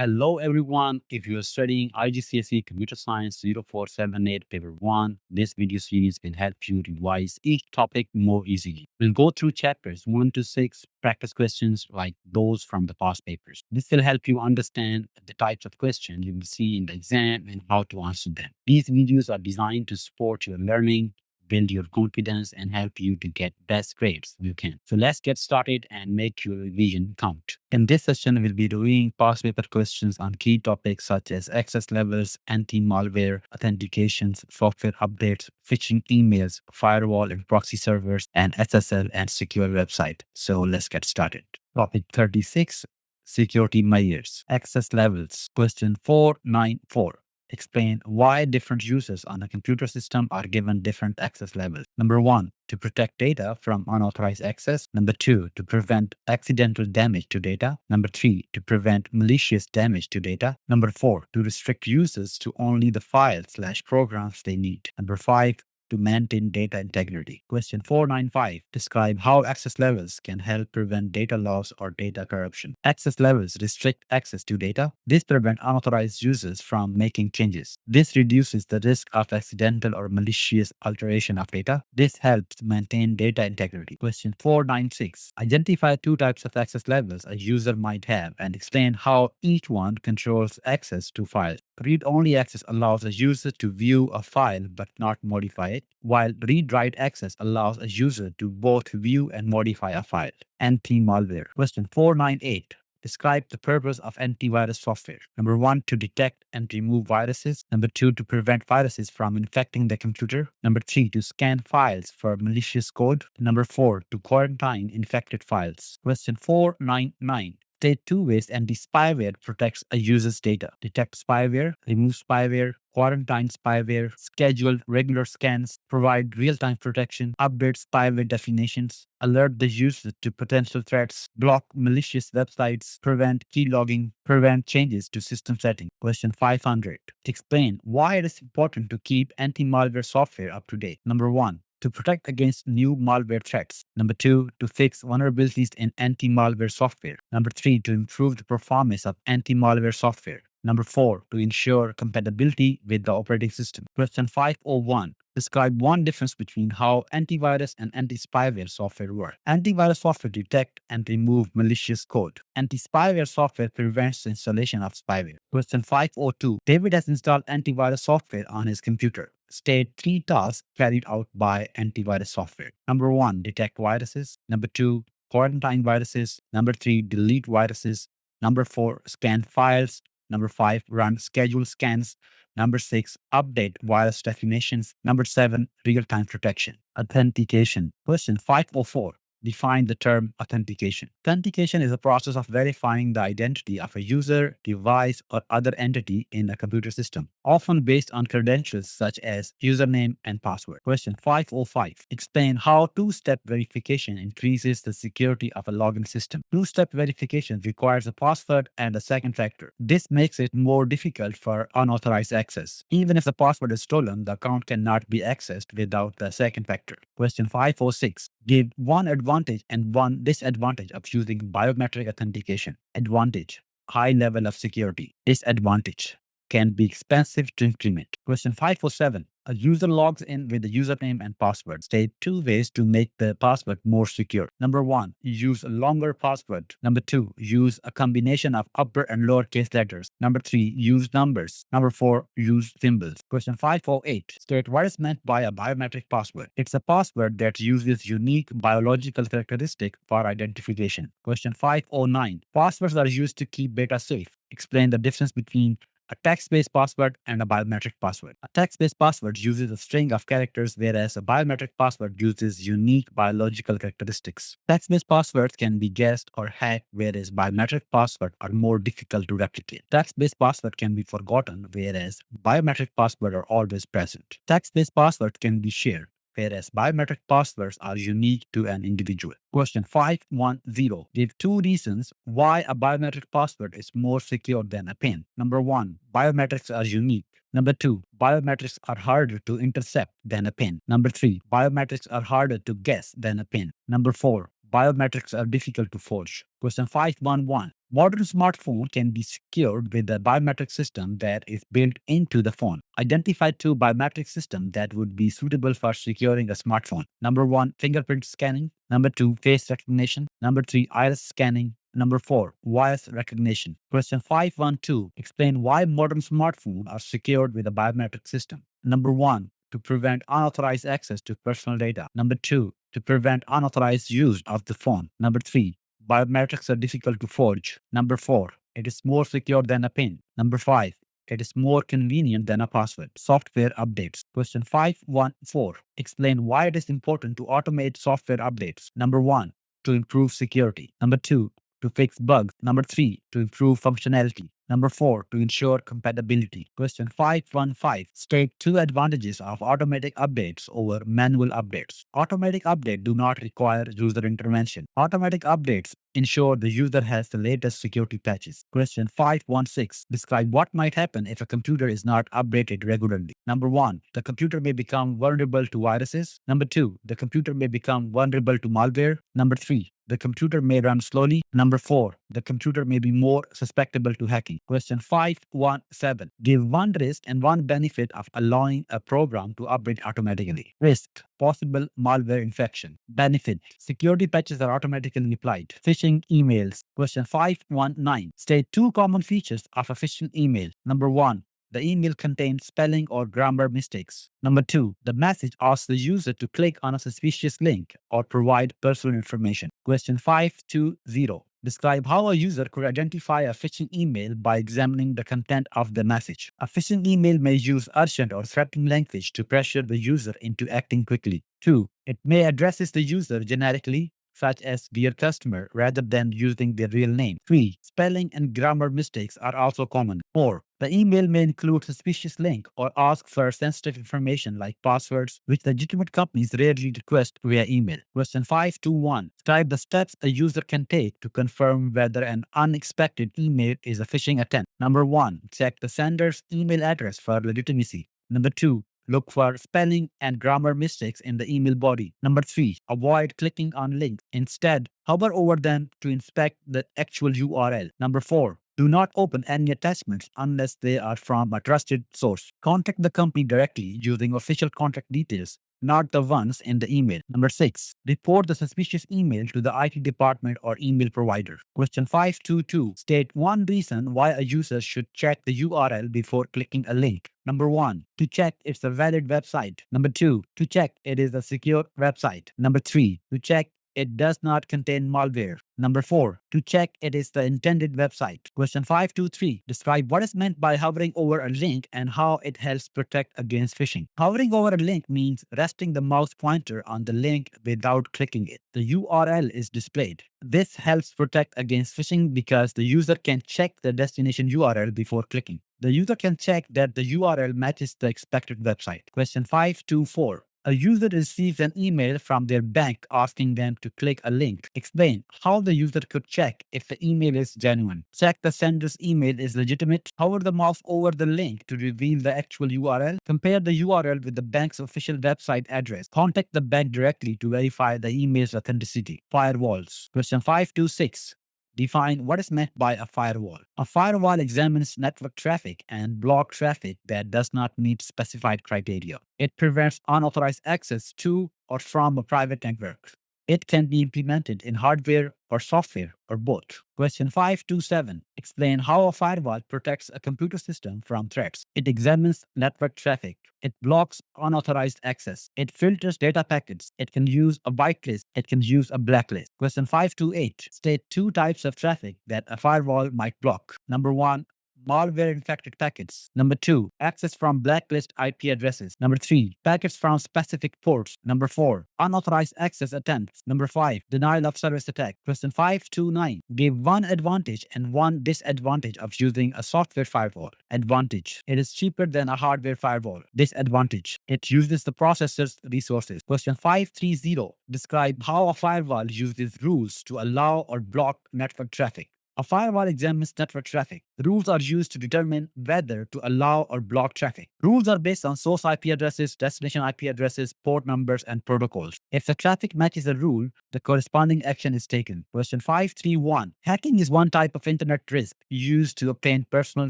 Hello everyone, if you are studying IGCSE Computer Science 0478 Paper 1, this video series will help you revise each topic more easily. We'll go through chapters 1 to 6, practice questions like those from the past papers. This will help you understand the types of questions you will see in the exam and how to answer them. These videos are designed to support your learning, build your confidence, and help you to get best grades you can. So let's get started and make your revision count. In this session, we'll be doing past paper questions on key topics such as access levels, anti-malware, authentications, software updates, phishing emails, firewall and proxy servers, and SSL and secure website. So let's get started. Topic 36, security measures. Access levels. Question 494. Explain why different users on a computer system are given different access levels. Number 1, to protect data from unauthorized access. Number 2, to prevent accidental damage to data. Number 3, to prevent malicious damage to data. Number 4, to restrict users to only the files/programs they need. Number 5, to maintain data integrity. Question 495. Describe how access levels can help prevent data loss or data corruption. Access levels restrict access to data. This prevents unauthorized users from making changes. This reduces the risk of accidental or malicious alteration of data. This helps maintain data integrity. Question 496. Identify two types of access levels a user might have and explain how each one controls access to files. Read-only access allows a user to view a file but not modify it, while read-write access allows a user to both view and modify a file. Anti-malware. Question 498. Describe the purpose of antivirus software. Number 1, to detect and remove viruses. Number 2, to prevent viruses from infecting the computer. Number 3, to scan files for malicious code. Number 4, to quarantine infected files. Question 499. State two ways anti-spyware protects a user's data. Detect spyware, remove spyware, quarantine spyware, schedule regular scans, provide real-time protection, update spyware definitions, alert the user to potential threats, block malicious websites, prevent keylogging, prevent changes to system settings. Question 500. Explain why it is important to keep anti-malware software up to date. Number 1, to protect against new malware threats. Number 2, to fix vulnerabilities in anti-malware software. Number 3, to improve the performance of anti-malware software. Number 4, to ensure compatibility with the operating system. Question 501. Describe one difference between how antivirus and anti-spyware software work. Antivirus software detect and remove malicious code. Anti-spyware software prevents the installation of spyware. Question 502. David has installed antivirus software on his computer. State 3 tasks carried out by antivirus software. Number 1, detect viruses. Number 2, quarantine viruses. Number 3, delete viruses. Number 4, scan files. Number 5, run scheduled scans. Number 6, update virus definitions. Number 7, real-time protection. Authentication. Question 504. Define the term authentication. Authentication is a process of verifying the identity of a user, device, or other entity in a computer system, often based on credentials such as username and password. Question 505. Explain how two-step verification increases the security of a login system. Two-step verification requires a password and a second factor. This makes it more difficult for unauthorized access. Even if the password is stolen, the account cannot be accessed without the second factor. Question 506. Give one advantage and one disadvantage of using biometric authentication. Advantage: high level of security. Disadvantage: can be expensive to implement. Question 547. A user logs in with the username and password. State two ways to make the password more secure. Number 1, use a longer password. Number 2, use a combination of upper and lowercase letters. Number 3, use numbers. Number 4, use symbols. Question 548. State what is meant by a biometric password. It's a password that uses unique biological characteristics for identification. Question 509. Passwords are used to keep data safe. Explain the difference between a text-based password and a biometric password. A text-based password uses a string of characters, whereas a biometric password uses unique biological characteristics. Text-based passwords can be guessed or hacked, whereas biometric passwords are more difficult to replicate. Text-based password can be forgotten, whereas biometric passwords are always present. Text-based passwords can be shared, whereas biometric passwords are unique to an individual. Question 510. Give two reasons why a biometric password is more secure than a PIN. Number 1, biometrics are unique. Number 2, biometrics are harder to intercept than a PIN. Number 3, biometrics are harder to guess than a PIN. Number 4, biometrics are difficult to forge. Question 511. Modern smartphone can be secured with a biometric system that is built into the phone. Identify two biometric systems that would be suitable for securing a smartphone. Number one, fingerprint scanning. Number two, face recognition. Number three, iris scanning. Number four, voice recognition. Question 512. Explain why modern smartphones are secured with a biometric system. Number one, to prevent unauthorized access to personal data. Number two, to prevent unauthorized use of the phone. Number three, biometrics are difficult to forge. Number four, it is more secure than a PIN. Number five, it is more convenient than a password. Software updates. Question 514. Explain why it is important to automate software updates. Number one, to improve security. Number two, to fix bugs. Number three, to improve functionality. Number four, to ensure compatibility. Question 515. State two advantages of automatic updates over manual updates. Automatic updates do not require user intervention. Automatic updates ensure the user has the latest security patches. Question 516. Describe what might happen if a computer is not updated regularly. Number one, the computer may become vulnerable to viruses. Number two, the computer may become vulnerable to malware. Number three, the computer may run slowly. Number four, the computer may be more susceptible to hacking. Question 517. Give one risk and one benefit of allowing a program to update automatically. Risk: possible malware infection. Benefit: security patches are automatically applied. Phishing emails. Question 519. State two common features of a phishing email. Number one, the email contains spelling or grammar mistakes. Number two, the message asks the user to click on a suspicious link or provide personal information. Question 520. Describe how a user could identify a phishing email by examining the content of the message. A phishing email may use urgent or threatening language to pressure the user into acting quickly. 2. It may addresses the user generically, such as dear customer, rather than using their real name. 3. Spelling and grammar mistakes are also common. 4. The email may include suspicious link or ask for sensitive information like passwords, which legitimate companies rarely request via email. Question 521. Describe the steps a user can take to confirm whether an unexpected email is a phishing attempt. Number 1. Check the sender's email address for legitimacy. Number 2. Look for spelling and grammar mistakes in the email body. Number 3. Avoid clicking on links. Instead, hover over them to inspect the actual URL. Number 4. Do not open any attachments unless they are from a trusted source. Contact the company directly using official contact details, not the ones in the email. Number 6. Report the suspicious email to the IT department or email provider. Question 522. State one reason why a user should check the URL before clicking a link. Number 1, to check it's a valid website. Number 2, to check it is a secure website. Number 3, to check it does not contain malware. Number 4, to check it is the intended website. Question 523. Describe what is meant by hovering over a link and how it helps protect against phishing. Hovering over a link means resting the mouse pointer on the link without clicking it. The URL is displayed. This helps protect against phishing because the user can check the destination URL before clicking. The user can check that the URL matches the expected website. Question 524. A user receives an email from their bank asking them to click a link. Explain how the user could check if the email is genuine. Check the sender's email is legitimate. Hover the mouse over the link to reveal the actual URL. Compare the URL with the bank's official website address. Contact the bank directly to verify the email's authenticity. Firewalls. Question 526. Define what is meant by a firewall. A firewall examines network traffic and block traffic that does not meet specified criteria. It prevents unauthorized access to or from a private network. It can be implemented in hardware or software or both. Question 527. Explain how a firewall protects a computer system from threats. It examines network traffic. It blocks unauthorized access. It filters data packets. It can use a whitelist. It can use a blacklist. Question 528. State two types of traffic that a firewall might block. Number 1, malware infected packets. Number 2, access from blacklist IP addresses. Number 3, packets from specific ports. Number 4, unauthorized access attempts. Number 5, denial of service attack. Question 529. Give one advantage and one disadvantage of using a software firewall. Advantage: it is cheaper than a hardware firewall. Disadvantage: it uses the processor's resources. Question 530. Describe how a firewall uses rules to allow or block network traffic. A firewall examines network traffic. Rules are used to determine whether to allow or block traffic. Rules are based on source IP addresses, destination IP addresses, port numbers, and protocols. If the traffic matches a rule, the corresponding action is taken. Question 531. Hacking is one type of internet risk used to obtain personal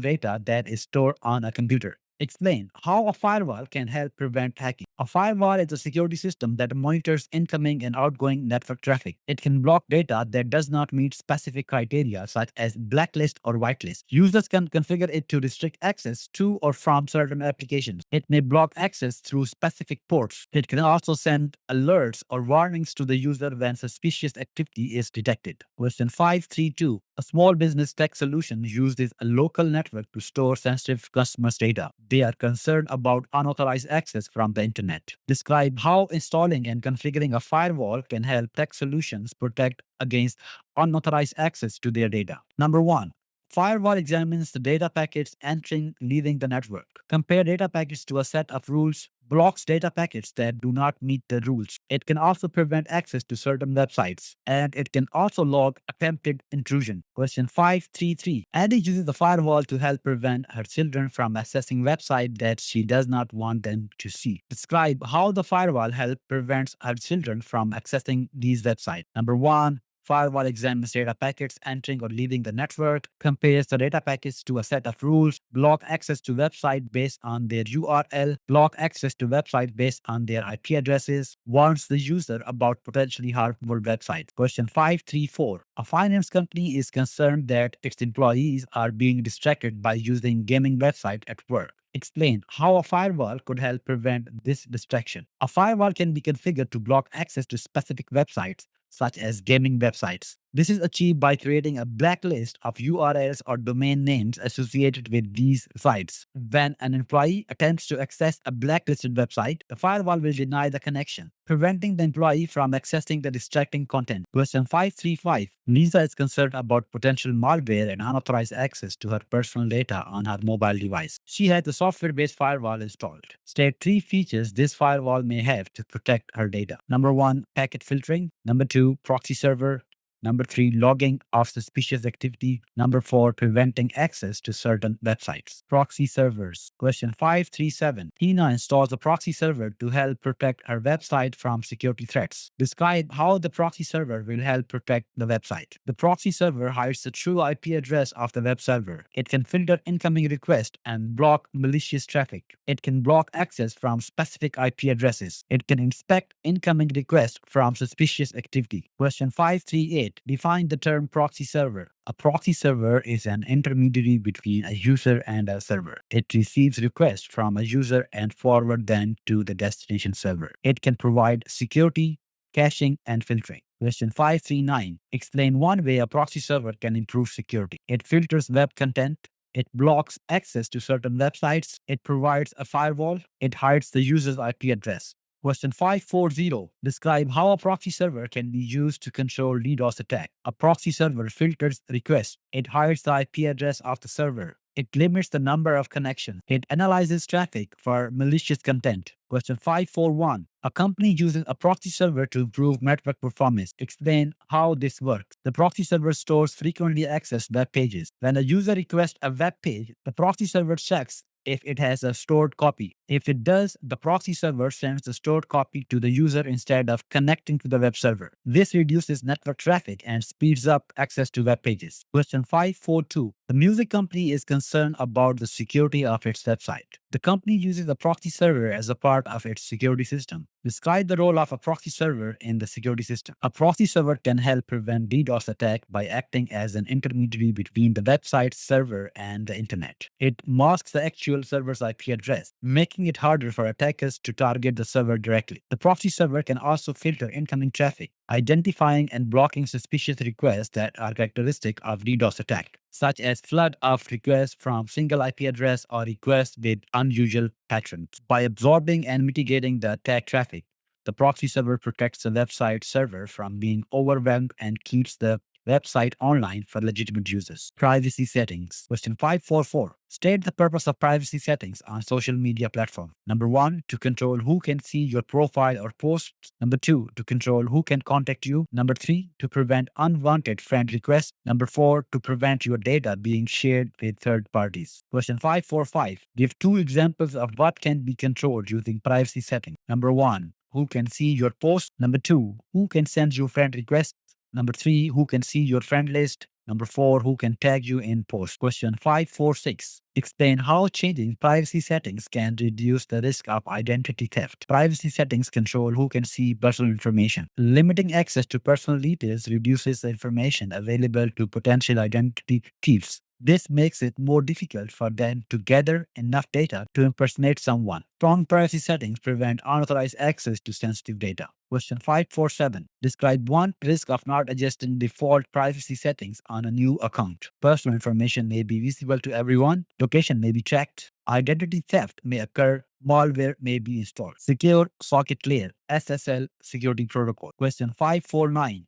data that is stored on a computer. Explain how a firewall can help prevent hacking. A firewall is a security system that monitors incoming and outgoing network traffic. It can block data that does not meet specific criteria, such as blacklist or whitelist. Users can configure it to restrict access to or from certain applications. It may block access through specific ports. It can also send alerts or warnings to the user when suspicious activity is detected. Question 532. A small business tech solution uses a local network to store sensitive customers' data. They are concerned about unauthorized access from the internet. Describe how installing and configuring a firewall can help tech solutions protect against unauthorized access to their data. Number one, firewall examines the data packets entering, leaving the network. Compare data packets to a set of rules, blocks data packets that do not meet the rules. It can also prevent access to certain websites, and it can also log attempted intrusion. Question 533. Andy uses the firewall to help prevent her children from accessing websites that she does not want them to see. Describe how the firewall helps prevent her children from accessing these websites. Number one, firewall examines data packets entering or leaving the network, compares the data packets to a set of rules, block access to website based on their URL, block access to website based on their IP addresses, warns the user about potentially harmful websites. Question 534. A finance company is concerned that its employees are being distracted by using gaming website at work. Explain how a firewall could help prevent this distraction. A firewall can be configured to block access to specific websites, such as gaming websites. This is achieved by creating a blacklist of URLs or domain names associated with these sites. When an employee attempts to access a blacklisted website, the firewall will deny the connection, preventing the employee from accessing the distracting content. Question 535. Lisa is concerned about potential malware and unauthorized access to her personal data on her mobile device. She has a software-based firewall installed. State three features this firewall may have to protect her data. Number one, packet filtering. Number two, proxy server. Number three, logging of suspicious activity. Number four, preventing access to certain websites. Proxy servers. Question 537. Tina installs a proxy server to help protect her website from security threats. Describe how the proxy server will help protect the website. The proxy server hides the true IP address of the web server. It can filter incoming requests and block malicious traffic. It can block access from specific IP addresses. It can inspect incoming requests from suspicious activity. Question 538. Define the term proxy server. A proxy server is an intermediary between a user and a server. It receives requests from a user and forwards them to the destination server. It can provide security, caching, and filtering. Question 539. Explain one way a proxy server can improve security. It filters web content. It blocks access to certain websites. It provides a firewall. It hides the user's IP address. Question 540. Describe how a proxy server can be used to control DDoS attack. A proxy server filters requests. It hides the IP address of the server. It limits the number of connections. It analyzes traffic for malicious content. Question 541. A company uses a proxy server to improve network performance. Explain how this works. The proxy server stores frequently accessed web pages. When a user requests a web page, the proxy server checks if it has a stored copy. If it does, the proxy server sends the stored copy to the user instead of connecting to the web server. This reduces network traffic and speeds up access to web pages. Question 542. The music company is concerned about the security of its website. The company uses a proxy server as a part of its security system. Describe the role of a proxy server in the security system. A proxy server can help prevent DDoS attack by acting as an intermediary between the website server and the internet. It masks the actual server's IP address, making it harder for attackers to target the server directly. The proxy server can also filter incoming traffic, identifying and blocking suspicious requests that are characteristic of DDoS attack, such as flood of requests from single IP address or requests with unusual patterns. By absorbing and mitigating the attack traffic, the proxy server protects the website server from being overwhelmed and keeps the website online for legitimate users. Privacy settings. Question 544. State the purpose of privacy settings on social media platform. Number 1, to control who can see your profile or posts. Number 2, to control who can contact you. Number 3, to prevent unwanted friend requests. Number 4, to prevent your data being shared with third parties. Question 545. Give 2 examples of what can be controlled using privacy settings. Number 1, who can see your post. Number 2, who can send you friend requests. Number 3, who can see your friend list. Number 4, who can tag you in post. Question 546. Explain how changing privacy settings can reduce the risk of identity theft. Privacy settings control who can see personal information. Limiting access to personal details reduces the information available to potential identity thieves. This makes it more difficult for them to gather enough data to impersonate someone. Strong privacy settings prevent unauthorized access to sensitive data. Question 547. Describe one risk of not adjusting default privacy settings on a new account. Personal information may be visible to everyone. Location may be tracked. Identity theft may occur. Malware may be installed. Secure socket layer, SSL security protocol. Question 549.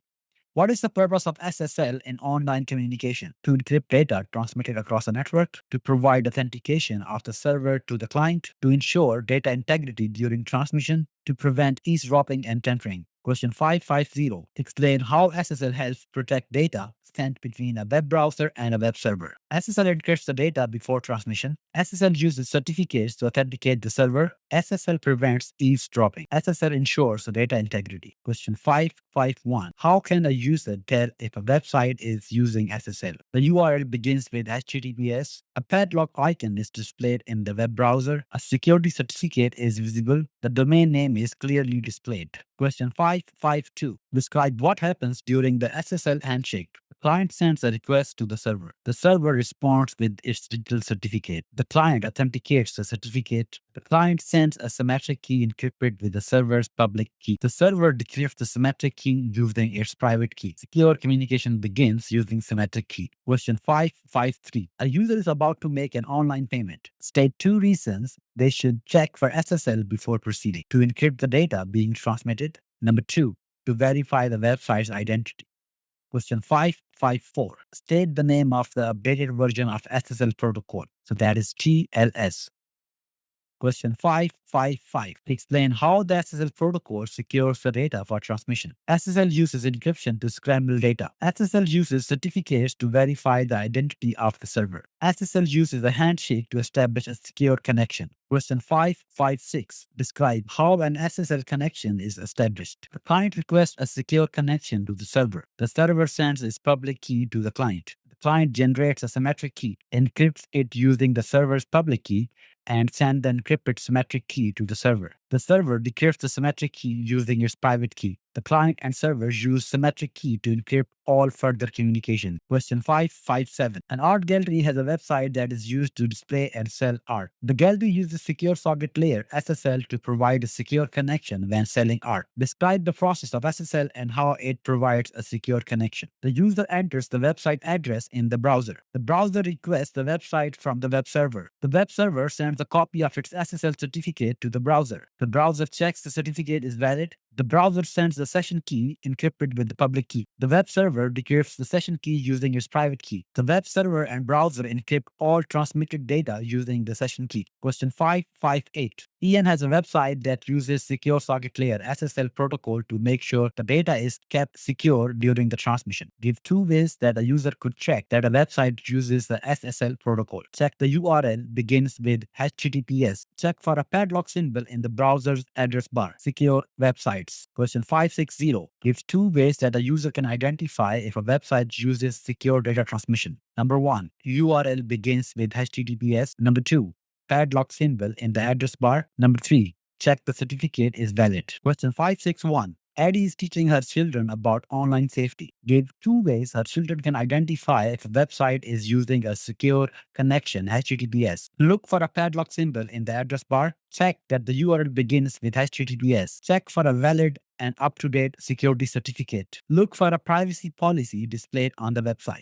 What is the purpose of SSL in online communication? To encrypt data transmitted across a network, to provide authentication of the server to the client, to ensure data integrity during transmission, to prevent eavesdropping and tampering. Question 550. Explain how SSL helps protect data sent between a web browser and a web server. SSL encrypts the data before transmission. SSL uses certificates to authenticate the server. SSL prevents eavesdropping. SSL ensures data integrity. Question 551. How can a user tell if a website is using SSL? The URL begins with HTTPS. A padlock icon is displayed in the web browser. A security certificate is visible. The domain name is clearly displayed. Question 552. Describe what happens during the SSL handshake. The client sends a request to the server. The server responds with its digital certificate. The client authenticates the certificate. The client sends a symmetric key encrypted with the server's public key. The server decrypts the symmetric key using its private key. Secure communication begins using symmetric key. Question 553. A user is about to make an online payment. State 2 reasons they should check for SSL before proceeding. To encrypt the data being transmitted. Number 2, to verify the website's identity. Question 554. State the name of the updated version of SSL protocol. So that is TLS. Question 555. Explain how the SSL protocol secures the data for transmission. SSL uses encryption to scramble data. SSL uses certificates to verify the identity of the server. SSL uses a handshake to establish a secure connection. Question 556. Describe how an SSL connection is established. The client requests a secure connection to the server. The server sends its public key to the client. The client generates a symmetric key, encrypts it using the server's public key, and send the encrypted symmetric key to the server. The server decrypts the symmetric key using its private key. The client and server use symmetric key to encrypt all further communication. Question 557. An art gallery has a website that is used to display and sell art. The gallery uses secure socket layer SSL to provide a secure connection when selling art. Describe the process of SSL and how it provides a secure connection. The user enters the website address in the browser. The browser requests the website from the web server. The web server sends a copy of its SSL certificate to the browser. The browser checks the certificate is valid. The browser sends the session key encrypted with the public key. The web server decrypts the session key using its private key. The web server and browser encrypt all transmitted data using the session key. Question 558. Ian has a website that uses secure socket layer SSL protocol to make sure the data is kept secure during the transmission. Give 2 ways that a user could check that a website uses the SSL protocol. Check the URL begins with HTTPS. Check for a padlock symbol in the browser's address bar. Secure websites. Question 560. Gives 2 ways that a user can identify if a website uses secure data transmission. Number 1, URL begins with HTTPS. Number 2, padlock symbol in the address bar. Number 3, check the certificate is valid. Question 561. Addie is teaching her children about online safety. Give 2 ways her children can identify if a website is using a secure connection, HTTPS. Look for a padlock symbol in the address bar. Check that the URL begins with HTTPS. Check for a valid and up-to-date security certificate. Look for a privacy policy displayed on the website.